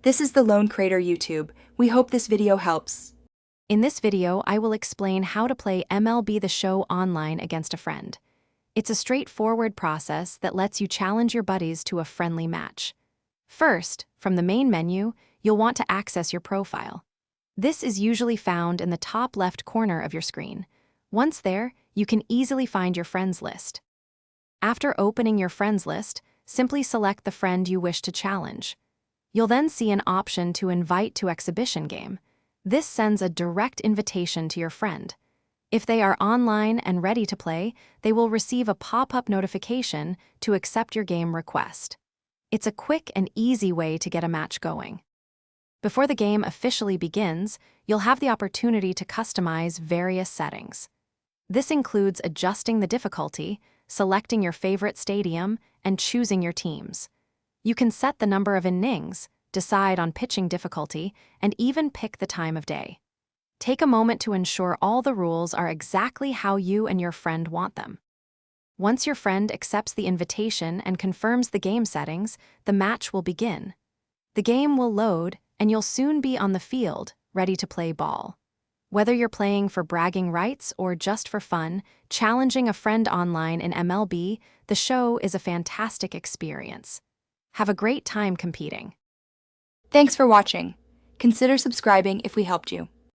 This is the Lone Crater YouTube. We hope this video helps. In this video, I will explain how to play MLB The Show online against a friend. It's a straightforward process that lets you challenge your buddies to a friendly match. First, from the main menu, you'll want to access your profile. This is usually found in the top left corner of your screen. Once there, you can easily find your friends list. After opening your friends list, simply select the friend you wish to challenge. You'll then see an option to invite to exhibition game. This sends a direct invitation to your friend. If they are online and ready to play, they will receive a pop-up notification to accept your game request. It's a quick and easy way to get a match going. Before the game officially begins, you'll have the opportunity to customize various settings. This includes adjusting the difficulty, selecting your favorite stadium, and choosing your teams. You can set the number of innings, decide on pitching difficulty, and even pick the time of day. Take a moment to ensure all the rules are exactly how you and your friend want them. Once your friend accepts the invitation and confirms the game settings, the match will begin. The game will load, and you'll soon be on the field, ready to play ball. Whether you're playing for bragging rights or just for fun, challenging a friend online in MLB The Show is a fantastic experience. Have a great time competing. Thanks for watching. Consider subscribing if we helped you.